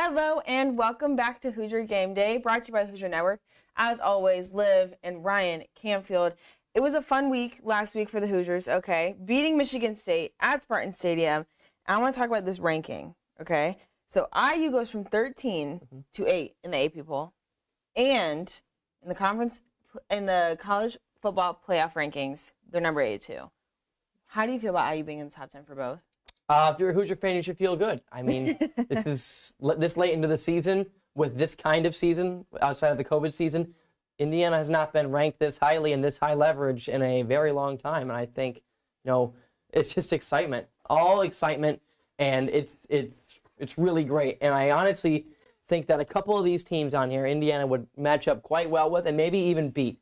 Hello and welcome back to Hoosier Game Day, brought to you by the Hoosier Network. As always, Liv and Ryan Canfield. It was a fun week last week for the Hoosiers, okay? Beating Michigan State at Spartan Stadium. And I want to talk about this ranking, okay? So IU goes from 13 to 8 in the AP poll. And in the college football playoff rankings, they're number 82. How do you feel about IU being in the top 10 for both? If you're a Hoosier fan, you should feel good. I mean, this late into the season, with this kind of season, outside of the COVID season, Indiana has not been ranked this highly and this high leverage in a very long time. And I think, it's just excitement, all excitement, and it's really great. And I honestly think that a couple of these teams on here, Indiana would match up quite well with, and maybe even beat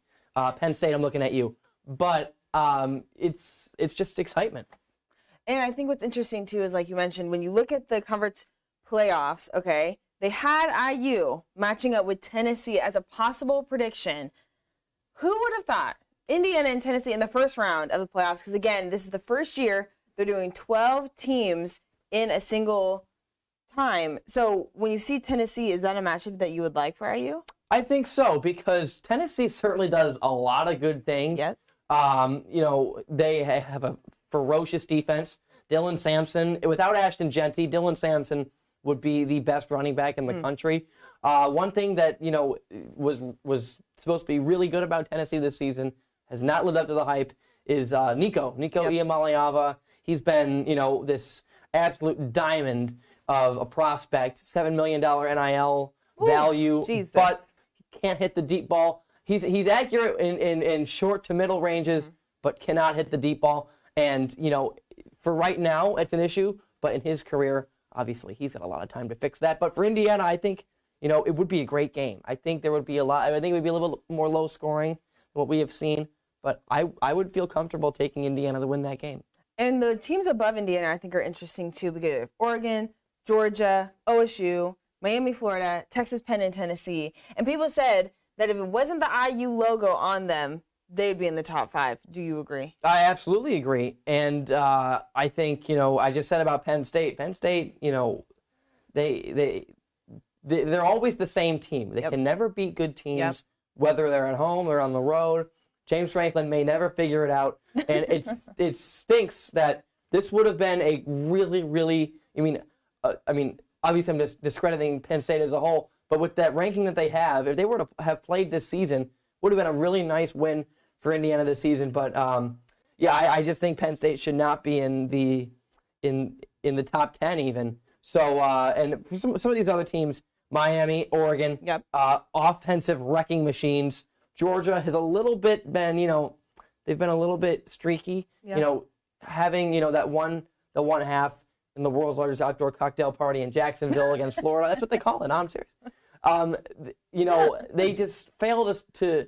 Penn State. I'm looking at you, but it's just excitement. And I think what's interesting, too, is like you mentioned, when you look at the conference playoffs, okay, they had IU matching up with Tennessee as a possible prediction. Who would have thought Indiana and Tennessee in the first round of the playoffs? Because, again, this is the first year they're doing 12 teams in a single time. So when you see Tennessee, is that a matchup that you would like for IU? I think so, because Tennessee certainly does a lot of good things. Yep. They have a ferocious defense. Dylan Sampson, without Ashton Genty, Dylan Sampson would be the best running back in the country. One thing that was supposed to be really good about Tennessee this season, has not lived up to the hype, is Nico Iamaleava. He's been this absolute diamond of a prospect, $7 million NIL value, Jesus. But he can't hit the deep ball. He's accurate in short to middle ranges, but cannot hit the deep ball. And, for right now, it's an issue. But in his career, obviously, he's got a lot of time to fix that. But for Indiana, I think, it would be a great game. I think there would be I think it would be a little bit more low scoring than what we have seen. But I would feel comfortable taking Indiana to win that game. And the teams above Indiana, I think, are interesting, too, because of Oregon, Georgia, OSU, Miami, Florida, Texas, Penn, and Tennessee. And people said that if it wasn't the IU logo on them, they'd be in the top 5. Do you agree? I absolutely agree. And I think, I just said about Penn State. Penn State, they're always the same team. They can never beat good teams, whether they're at home or on the road. James Franklin may never figure it out. And it stinks that this would have been a really, really, obviously I'm just discrediting Penn State as a whole, but with that ranking that they have, if they were to have played this season, would have been a really nice win for Indiana this season. But I just think Penn State should not be in the top 10 even. So and for some of these other teams, Miami, Oregon, offensive wrecking machines. Georgia has a little bit been, they've been a little bit streaky. Having the one half in the world's largest outdoor cocktail party in Jacksonville against Florida. That's what they call it. No, I'm serious. They just failed to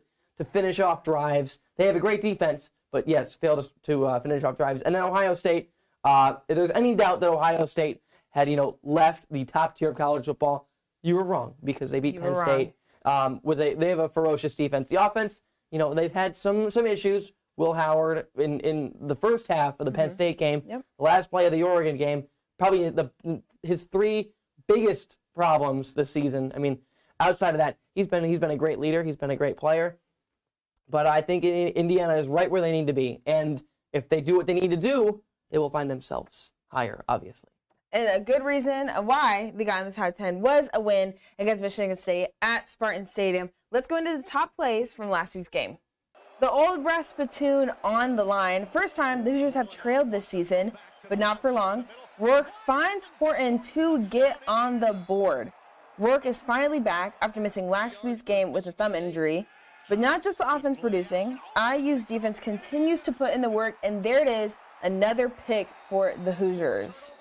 finish off drives. They have a great defense, but yes, failed to finish off drives. And then Ohio State, if there's any doubt that Ohio State had, left the top tier of college football, you were wrong, because they beat Penn State. They have a ferocious defense. The offense, they've had some issues. Will Howard in the first half of the Penn State game, the last play of the Oregon game, probably his 3 biggest problems this season. I mean, outside of that, he's been a great leader. He's been a great player. But I think Indiana is right where they need to be. And if they do what they need to do, they will find themselves higher, obviously. And a good reason why they got in the top 10 was a win against Michigan State at Spartan Stadium. Let's go into the top plays from last week's game. The Old Brass spittoon on the line. First time the Hoosiers have trailed this season, but not for long. Rourke finds Horton to get on the board. Rourke is finally back after missing last week's game with a thumb injury. But not just the offense producing. IU's defense continues to put in the work, and there it is, another pick for the Hoosiers.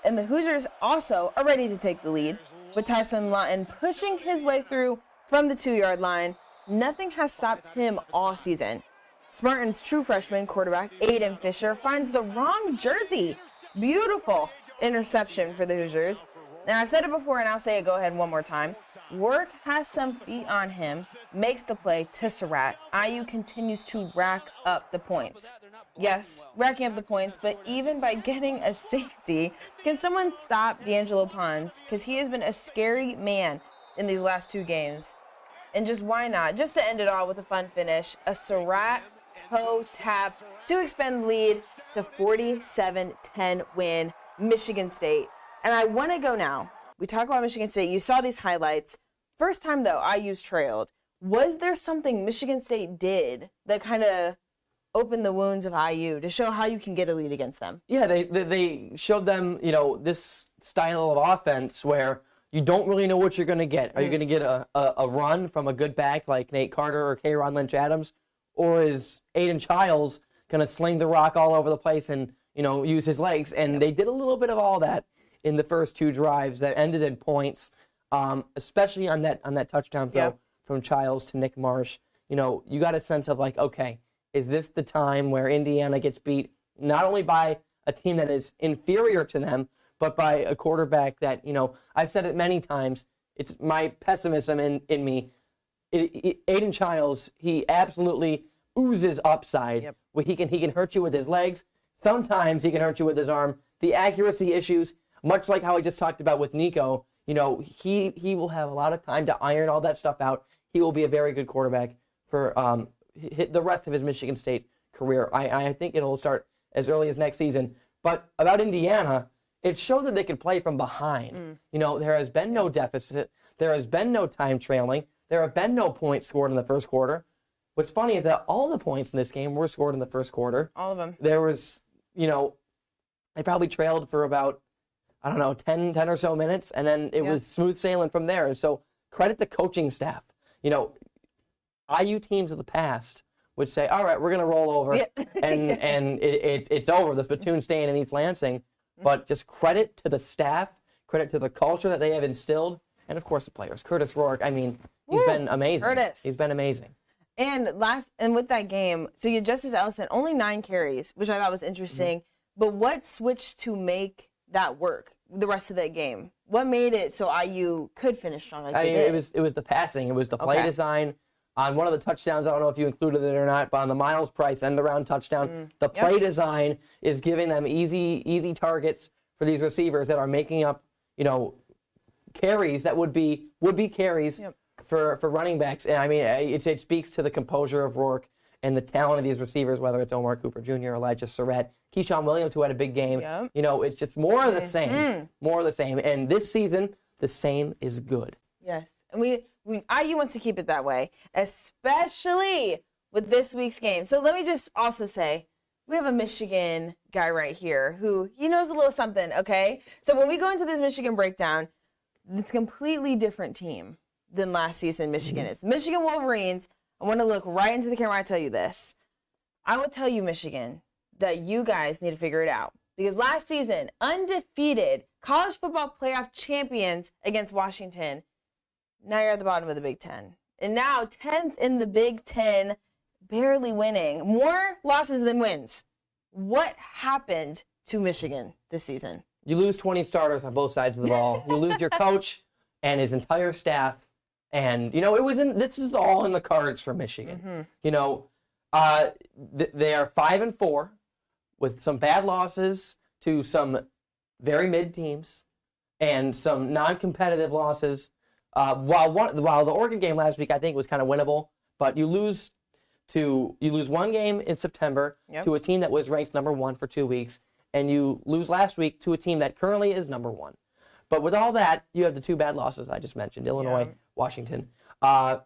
And the Hoosiers also are ready to take the lead, with Tyson Lawton pushing his way through from the 2-yard line. Nothing has stopped him all season. Spartan's true freshman quarterback, Aiden Fisher, finds the wrong jersey. Beautiful interception for the Hoosiers. Now, I've said it before, and I'll say it, go ahead one more time. Rourke has some feet on him, makes the play to Surratt. IU continues to rack up the points. yes, racking up the points, but even by getting a safety, can someone stop D'Angelo Pons? Because he has been a scary man in these last 2 games. And just why not? Just to end it all with a fun finish, a Surratt toe tap to expand the lead to 47-10 win, Michigan State. And I want to go now. We talk about Michigan State. You saw these highlights. First time, though, IU's trailed. Was there something Michigan State did that kind of opened the wounds of IU to show how you can get a lead against them? Yeah, they showed them, this style of offense where you don't really know what you're going to get. Are you going to get a run from a good back like Nate Carter or K'Ron Lynch-Adams? Or is Aiden Childs going to sling the rock all over the place and, use his legs? And they did a little bit of all that in the first 2 drives that ended in points, especially on that touchdown throw from Childs to Nick Marsh. You got a sense of like, okay, is this the time where Indiana gets beat not only by a team that is inferior to them, but by a quarterback that, I've said it many times, it's my pessimism in me. Aiden Childs, he absolutely oozes upside. Yep. Where he can hurt you with his legs. Sometimes he can hurt you with his arm. The accuracy issues, much like how I just talked about with Nico, he will have a lot of time to iron all that stuff out. He will be a very good quarterback for the rest of his Michigan State career. I think it'll start as early as next season. But about Indiana, it showed that they could play from behind. There has been no deficit. There has been no time trailing. There have been no points scored in the first quarter. What's funny is that all the points in this game were scored in the first quarter. All of them. There was, they probably trailed for about, 10 or so minutes, and then it was smooth sailing from there. And so credit the coaching staff. IU teams of the past would say, all right, we're going to roll over, and it's over. The platoon staying in East Lansing. But just credit to the staff, credit to the culture that they have instilled, and, of course, the players. Curtis Rourke, he's been amazing. Curtis. He's been amazing. And with that game, so you had Justice Ellison, only 9 carries, which I thought was interesting. But what switched to make that work the rest of that game? What made it so IU could finish strong like they did? It was the passing. It was the play design. On one of the touchdowns, I don't know if you included it or not, but on the Miles Price end-around touchdown, the play design is giving them easy targets for these receivers that are making up, carries that would be carries for running backs. And it speaks to the composure of Rourke and the talent of these receivers, whether it's Omar Cooper Jr., Elijah Surratt, Keyshawn Williams, who had a big game. It's just more of the same. More of the same. And this season, the same is good. Yes. And IU wants to keep it that way, especially with this week's game. So let me just also say, we have a Michigan guy right here who, he knows a little something, okay? So when we go into this Michigan breakdown, it's a completely different team than last season Michigan is. Michigan Wolverines, I want to look right into the camera and tell you this. I will tell you, Michigan, that you guys need to figure it out. Because last season, undefeated college football playoff champions against Washington. Now you're at the bottom of the Big Ten. And now 10th in the Big Ten, barely winning. More losses than wins. What happened to Michigan this season? You lose 20 starters on both sides of the ball. You lose your coach and his entire staff. And, this is all in the cards for Michigan. They are 5-4 with some bad losses to some very mid teams and some non-competitive losses. While the Oregon game last week I think was kind of winnable, but you lose one game in September to a team that was ranked number 1 for 2 weeks, and you lose last week to a team that currently is number 1. But with all that, you have the 2 bad losses I just mentioned, Illinois, Washington. But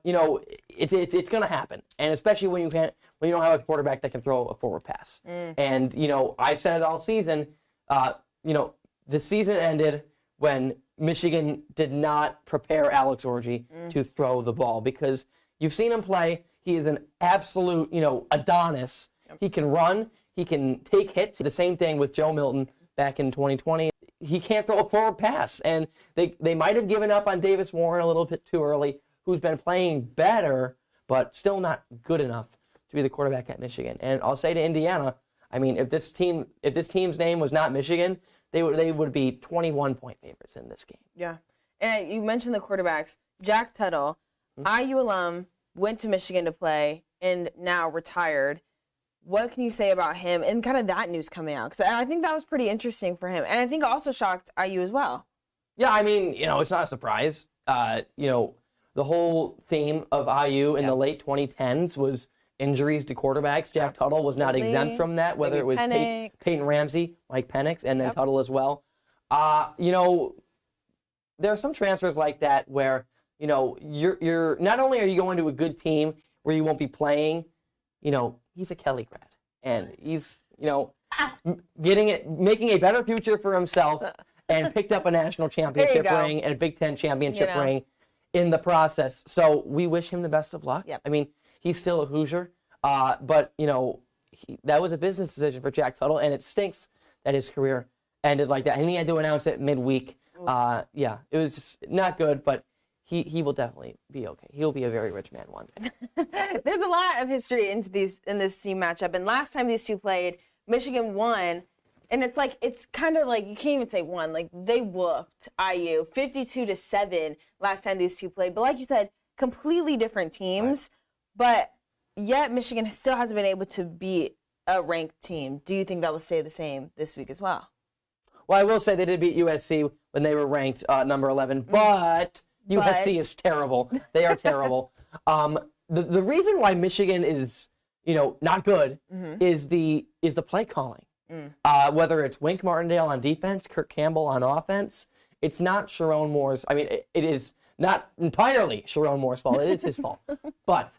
it's going to happen, and especially when you don't have a quarterback that can throw a forward pass. And I've said it all season. The season ended when Michigan did not prepare Alex Orji to throw the ball, because you've seen him play. He is an absolute, Adonis. He can run. He can take hits. The same thing with Joe Milton back in 2020. He can't throw a forward pass. And they might have given up on Davis Warren a little bit too early, who's been playing better, but still not good enough to be the quarterback at Michigan. And I'll say to Indiana, if this team's name was not Michigan, they would be 21-point favorites in this game. Yeah. And you mentioned the quarterbacks. Jack Tuttle, IU alum, went to Michigan to play and now retired. what can you say about him and kind of that news coming out? Because I think that was pretty interesting for him. And I think it also shocked IU as well. Yeah, I mean, it's not a surprise. The whole theme of IU in the late 2010s was injuries to quarterbacks. Jack Tuttle was not exempt from that, whether it was Peyton Ramsey, Mike Penix, and then Tuttle as well. There are some transfers like that where, you're not only are you going to a good team where you won't be playing, he's a Kelly grad. And he's, making a better future for himself and picked up a national championship ring and a Big Ten championship ring in the process. So we wish him the best of luck. Yep. I mean, he's still a Hoosier, but, that was a business decision for Jack Tuttle, and it stinks that his career ended like that. And he had to announce it midweek. It was just not good, but he will definitely be okay. He'll be a very rich man one day. There's a lot of history in this team matchup, and last time these two played, Michigan won, and it's kind of like you can't even say won. Like they whooped IU 52-7 last time these two played. But like you said, completely different teams, but yet Michigan still hasn't been able to beat a ranked team. Do you think that will stay the same this week as well? Well, I will say they did beat USC when they were ranked number 11, but USC is terrible. They are terrible. The reason why Michigan is, not good is the play calling. Whether it's Wink Martindale on defense, Kirk Campbell on offense, it's not Sharon Moore's. I mean, it is not entirely Sharon Moore's fault. It is his fault. But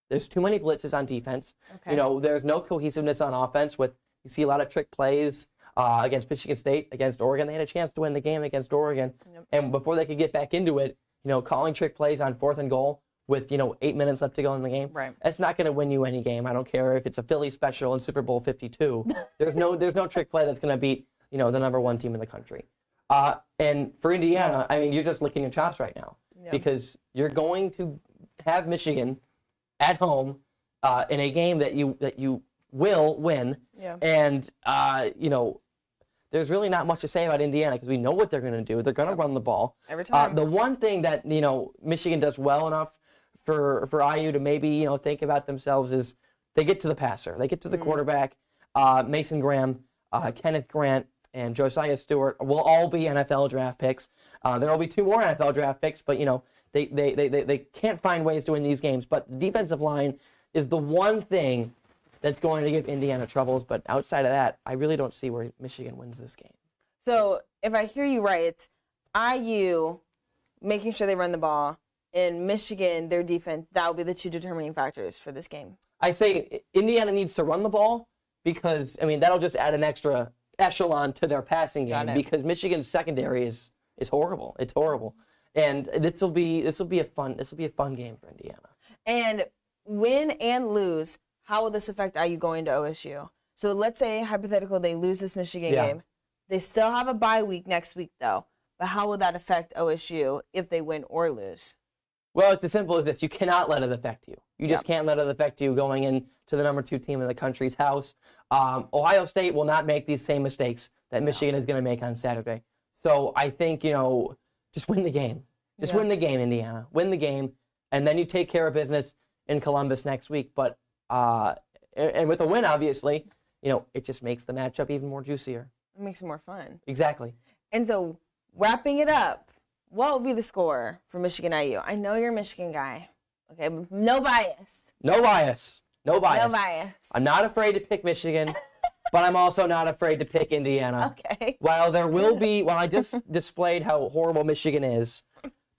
there's too many blitzes on defense. Okay. There's no cohesiveness on offense. You see a lot of trick plays. Against Michigan State, against Oregon. They had a chance to win the game against Oregon. And before they could get back into it, calling trick plays on 4th and goal with, 8 minutes left to go in the game. Right. That's not going to win you any game. I don't care if it's a Philly special in Super Bowl 52. There's no trick play that's going to beat, the number 1 team in the country. And for Indiana, I mean, you're just licking your chops right now because you're going to have Michigan at home in a game that you will win. Yeah. And, there's really not much to say about Indiana because we know what they're going to do. They're going to run the ball. Every time. The one thing that, Michigan does well enough for IU to maybe, think about themselves is they get to the passer. They get to the quarterback. Mason Graham, Kenneth Grant, and Josiah Stewart will all be NFL draft picks. There will be 2 more NFL draft picks, but, they can't find ways to win these games. But the defensive line is the one thing that's going to give Indiana troubles, but outside of that, I really don't see where Michigan wins this game. So if I hear you right, it's IU making sure they run the ball, and Michigan, their defense, that will be the 2 determining factors for this game. I say Indiana needs to run the ball because, that'll just add an extra echelon to their passing game because Michigan's secondary is horrible. It's horrible. And this will be a fun game for Indiana. And win and lose, how will this affect IU going to OSU? So let's say, hypothetical, they lose this Michigan game. They still have a bye week next week, though. But how will that affect OSU if they win or lose? Well, it's as simple as this. You cannot let it affect you. You just can't let it affect you going into the number 2 team in the country's house. Ohio State will not make these same mistakes that Michigan is going to make on Saturday. So I think, just win the game. Just win the game, Indiana. Win the game, and then you take care of business in Columbus next week. But and with a win, obviously, it just makes the matchup even more juicier. It makes it more fun. Exactly. And so, wrapping it up, what will be the score for Michigan IU? I know you're a Michigan guy. Okay, but no bias. No bias. No bias. No bias. I'm not afraid to pick Michigan, but I'm also not afraid to pick Indiana. Okay. While I just displayed how horrible Michigan is,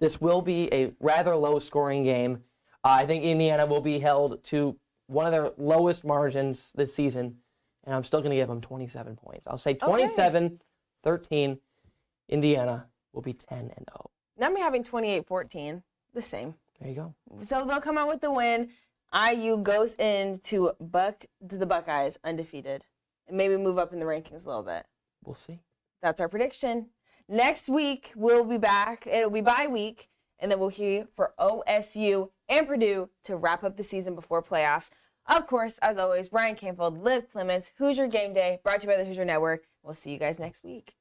this will be a rather low-scoring game. I think Indiana will be held to one of their lowest margins this season, and I'm still going to give them 27 points. I'll say 27-13. Indiana will be 10-0. Now I'm having 28-14, the same. There you go. So they'll come out with the win. IU goes into the Buckeyes undefeated, and maybe move up in the rankings a little bit. We'll see. That's our prediction. Next week we'll be back. It'll be bye week, and then we'll hear for OSU and Purdue to wrap up the season before playoffs. Of course, as always, Brian Canfield, Liv Clements, Hoosier Game Day, brought to you by the Hoosier Network. We'll see you guys next week.